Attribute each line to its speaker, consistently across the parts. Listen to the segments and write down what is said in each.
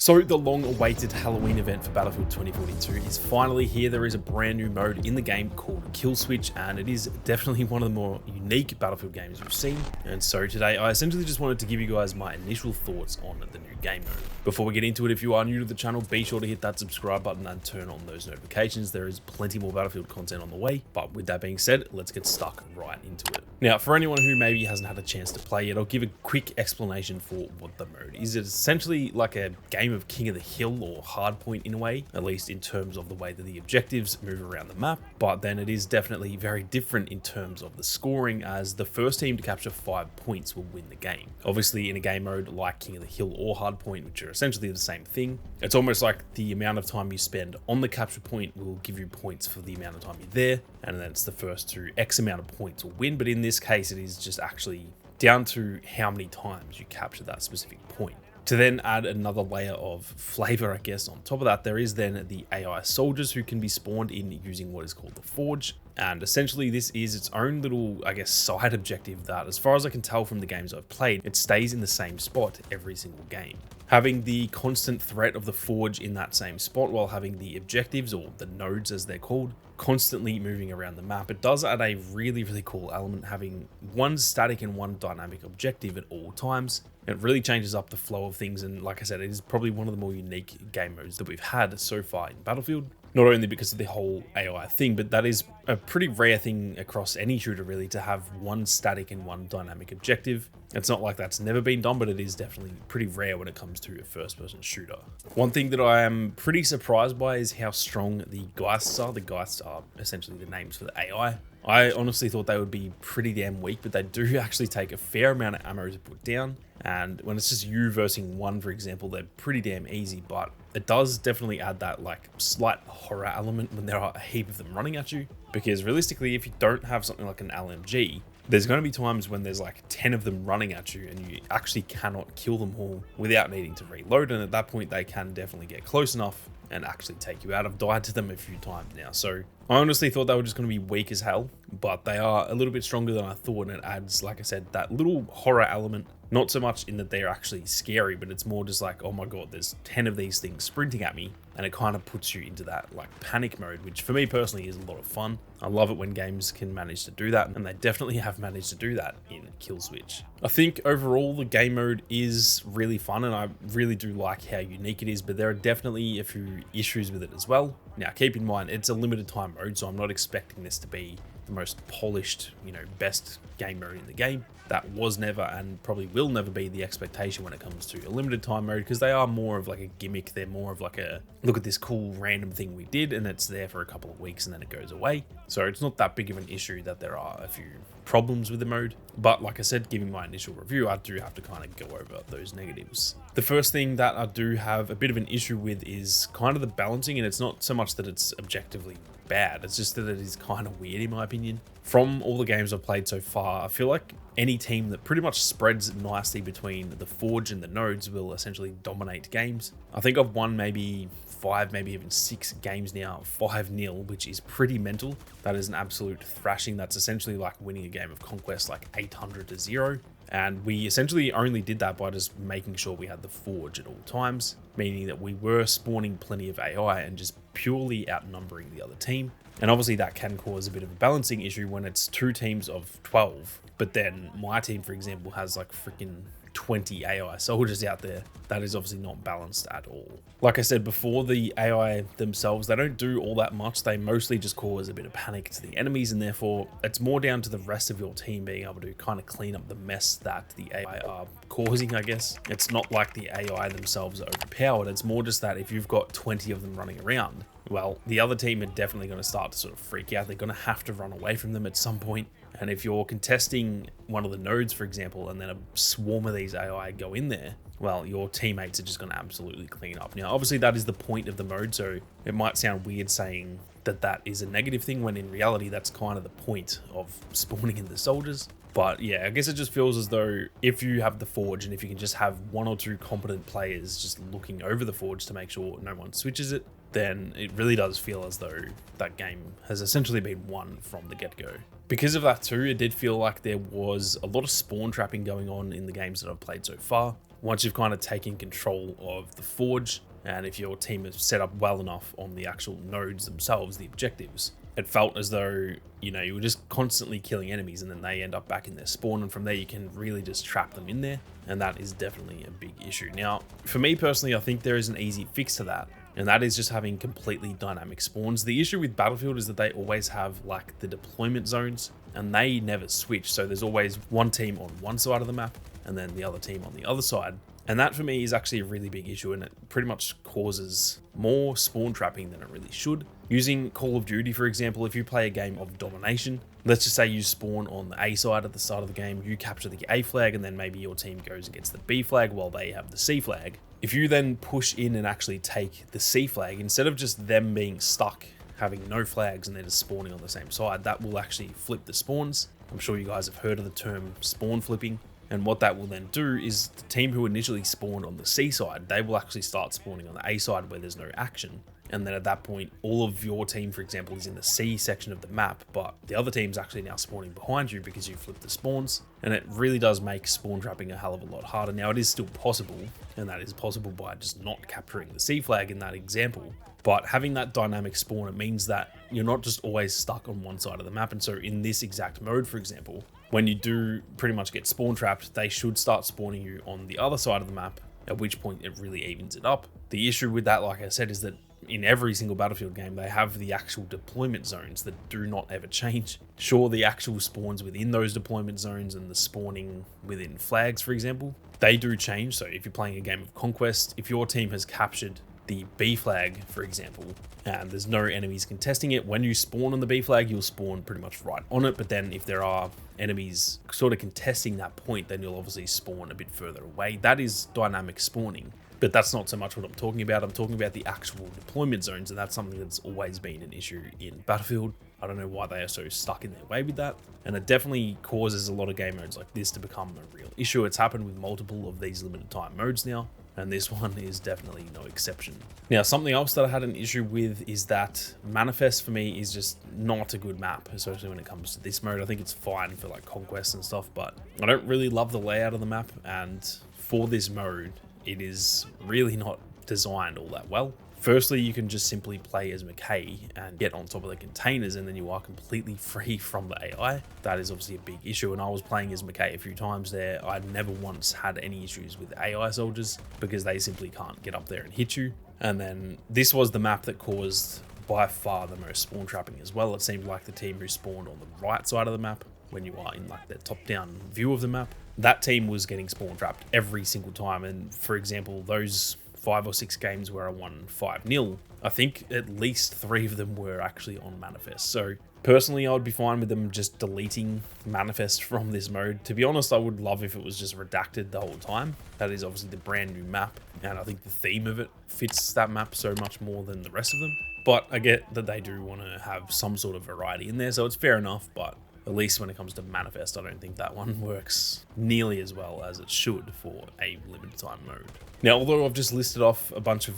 Speaker 1: So the long-awaited Halloween event for Battlefield 2042 is finally here. There is a brand new mode in the game called Kill Switch, and it is definitely one of the more unique Battlefield games we've seen. And so today I essentially just wanted to give you guys my initial thoughts on the new game mode. Before we get into it, if you are new to the channel, be sure to hit that subscribe button and turn on those notifications. There is plenty more Battlefield content on the way, but with that being said, let's get stuck right into it. Now, for anyone who maybe hasn't had a chance to play yet, I'll give a quick explanation for what the mode is. It's essentially like a game of King of the Hill or Hardpoint in a way, at least in terms of the way that the objectives move around the map, but then it is definitely very different in terms of the scoring, as the first team to capture 5 points will win the game. Obviously, in a game mode like King of the Hill or Hardpoint, which are essentially the same thing, it's almost like the amount of time you spend on the capture point will give you points for the amount of time you're there, and then it's the first to X amount of points will win. But in this case, it is just actually down to how many times you capture that specific point. To then add another layer of flavor, I guess, on top of that, there is then the AI soldiers who can be spawned in using what is called the Forge. And essentially this is its own little, I guess, side objective that, as far as I can tell from the games I've played, it stays in the same spot every single game. Having the constant threat of the Forge in that same spot while having the objectives, or the nodes as they're called, constantly moving around the map, it does add a really cool element, having one static and one dynamic objective at all times. It really changes up the flow of things, and like I said, it is probably one of the more unique game modes that we've had so far in Battlefield. Not only because of the whole AI thing, but that is a pretty rare thing across any shooter really, to have one static and one dynamic objective. It's not like that's never been done, but it is definitely pretty rare when it comes to a first-person shooter. One thing that I am pretty surprised by is how strong the Geists are. The Geists are essentially the names for the AI. I honestly thought they would be pretty damn weak, but they do actually take a fair amount of ammo to put down. And when it's just you versus one, for example, they're pretty damn easy, but it does definitely add that like slight horror element when there are a heap of them running at you. Because realistically, if you don't have something like an LMG, there's going to be times when there's like 10 of them running at you and you actually cannot kill them all without needing to reload. And at that point, they can definitely get close enough and actually take you out. I've died to them a few times now. So I honestly thought they were just going to be weak as hell, but they are a little bit stronger than I thought. And it adds, like I said, that little horror element. Not so much in that they're actually scary, but it's more just like, oh my god, there's 10 of these things sprinting at me, and it kind of puts you into that like panic mode, which for me personally is a lot of fun. I love it when games can manage to do that, and they definitely have managed to do that in Kill Switch. I think overall the game mode is really fun, and I really do like how unique it is, but there are definitely a few issues with it as well. Now keep in mind, it's a limited time mode, so I'm not expecting this to be the most polished, best game mode in the game. That was never and probably will never be the expectation when it comes to a limited time mode, because they are more of like a gimmick. They're more of like a, look at this cool random thing we did, and it's there for a couple of weeks and then it goes away. So it's not that big of an issue that there are a few problems with the mode. But like I said, giving my initial review, I do have to kind of go over those negatives. The first thing that I do have a bit of an issue with is kind of the balancing, and it's not so much that it's objectively bad, it's just that it is kind of weird in my opinion. From all the games I've played so far, I feel like any team that pretty much spreads nicely between the Forge and the nodes will essentially dominate games. I think I've won maybe 5, maybe even 6 games now, 5-0, which is pretty mental. That is an absolute thrashing. That's essentially like winning a game of Conquest like 800-0. And we essentially only did that by just making sure we had the Forge at all times, meaning that we were spawning plenty of AI and just purely outnumbering the other team. And obviously that can cause a bit of a balancing issue when it's 2 teams of 12, but then my team, for example, has like freaking 20 AI soldiers out there. That is obviously not balanced at all. Like I said before, the AI themselves, they don't do all that much. They mostly just cause a bit of panic to the enemies, and therefore it's more down to the rest of your team being able to kind of clean up the mess that the AI are causing, I guess. It's not like the AI themselves are overpowered. It's more just that if you've got 20 of them running around, well, the other team are definitely going to start to sort of freak out. They're going to have to run away from them at some point. And if you're contesting one of the nodes, for example, and then a swarm of these AI go in there, well, your teammates are just going to absolutely clean up. Now, obviously, that is the point of the mode, so it might sound weird saying that that is a negative thing, when in reality, that's kind of the point of spawning in the soldiers. But yeah, I guess it just feels as though if you have the Forge, and if you can just have 1 or 2 competent players just looking over the Forge to make sure no one switches it, then it really does feel as though that game has essentially been won from the get-go. Because of that too, it did feel like there was a lot of spawn trapping going on in the games that I've played so far. once you've kind of taken control of the forge, and if your team is set up well enough on the actual nodes themselves, the objectives, it felt as though, you were just constantly killing enemies and then they end up back in their spawn, and from there you can really just trap them in there, and that is definitely a big issue. Now, for me personally, I think there is an easy fix to that, and that is just having completely dynamic spawns. The issue with Battlefield is that they always have like the deployment zones, and they never switch, so there's always one team on one side of the map and then the other team on the other side. And that for me is actually a really big issue, and it pretty much causes more spawn trapping than it really should. Using Call of Duty, for example, if you play a game of domination, let's just say you spawn on the A side at the start of the game, you capture the A flag, and then maybe your team goes and gets the B flag while they have the C flag. If you then push in and actually take the C flag, instead of just them being stuck having no flags and they're just spawning on the same side, that will actually flip the spawns. I'm sure you guys have heard of the term spawn flipping. And what that will then do is the team who initially spawned on the C side, they will actually start spawning on the A side where there's no action. And then at that point, all of your team, for example, is in the C section of the map, but the other team's actually now spawning behind you because you flipped the spawns. And it really does make spawn trapping a hell of a lot harder. Now, it is still possible, and that is possible by just not capturing the C flag in that example. But having that dynamic spawn, it means that you're not just always stuck on one side of the map. And so in this exact mode, for example, when you do pretty much get spawn trapped, they should start spawning you on the other side of the map, at which point it really evens it up. The issue with that, like I said, is that in every single Battlefield game, they have the actual deployment zones that do not ever change. Sure, the actual spawns within those deployment zones and the spawning within flags, for example, they do change. So if you're playing a game of Conquest, if your team has captured the B flag, for example, and there's no enemies contesting it, when you spawn on the B flag, you'll spawn pretty much right on it. But then if there are enemies sort of contesting that point, then you'll obviously spawn a bit further away. That is dynamic spawning, but that's not so much what I'm talking about. I'm talking about the actual deployment zones, and that's something that's always been an issue in Battlefield. I don't know why they are so stuck in their way with that, and it definitely causes a lot of game modes like this to become a real issue. It's happened with multiple of these limited time modes now, and this one is definitely no exception. Now, something else that I had an issue with is that Manifest for me is just not a good map, especially when it comes to this mode. I think it's fine for like Conquest and stuff, but I don't really love the layout of the map, and for this mode, it is really not designed all that well. Firstly, you can just simply play as Mackay and get on top of the containers, and then you are completely free from the AI. That is obviously a big issue, and I was playing as Mackay a few times there. I never once had any issues with AI soldiers because they simply can't get up there and hit you. And then this was the map that caused by far the most spawn trapping as well. It seemed like the team who spawned on the right side of the map, when you are in like the top-down view of the map, that team was getting spawn trapped every single time. And for example, those 5 or 6 games where I won 5-0, I think at least 3 of them were actually on Manifest. So personally, I would be fine with them just deleting Manifest from this mode. To be honest, I would love if it was just redacted the whole time. That is obviously the brand new map, and I think the theme of it fits that map so much more than the rest of them. But I get that they do want to have some sort of variety in there, so it's fair enough, but at least when it comes to Manifest, I don't think that one works nearly as well as it should for a limited time mode. Now, although I've just listed off a bunch of,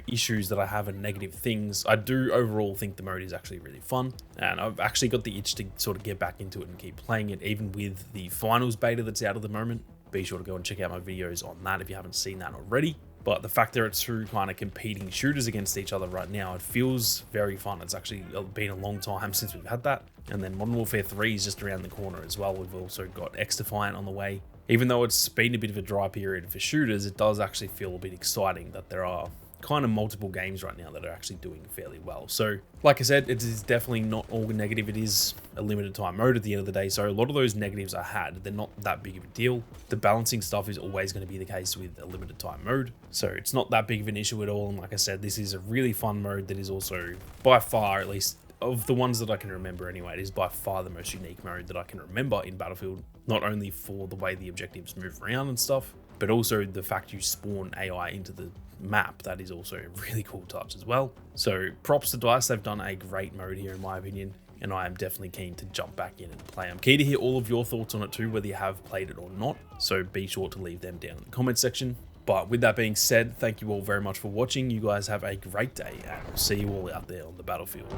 Speaker 1: issues that I have and negative things, I do overall think the mode is actually really fun. And I've actually got the itch to sort of get back into it and keep playing it, even with the finals beta that's out at the moment. Be sure to go and check out my videos on that if you haven't seen that already. But the fact that it's 2 kind of competing shooters against each other right now, it feels very fun. It's actually been a long time since we've had that. And then Modern Warfare 3 is just around the corner as well. We've also got XDefiant on the way. Even though it's been a bit of a dry period for shooters, it does actually feel a bit exciting that there are kind of multiple games right now that are actually doing fairly well. So like I said, it is definitely not all negative. It is a limited time mode at the end of the day, so a lot of those negatives I had, they're not that big of a deal. The balancing stuff is always going to be the case with a limited time mode, so it's not that big of an issue at all. And like I said, this is a really fun mode that is also by far, at least of the ones that I can remember anyway, it is by far the most unique mode that I can remember in Battlefield, not only for the way the objectives move around and stuff, but also the fact you spawn AI into the map. That is also a really cool touch as well. So props to DICE, they've done a great mode here in my opinion, and I am definitely keen to jump back in and play. I'm keen to hear all of your thoughts on it too, whether you have played it or not, so be sure to leave them down in the comment section. But with that being said, thank you all very much for watching. You guys have a great day, and I'll see you all out there on the battlefield.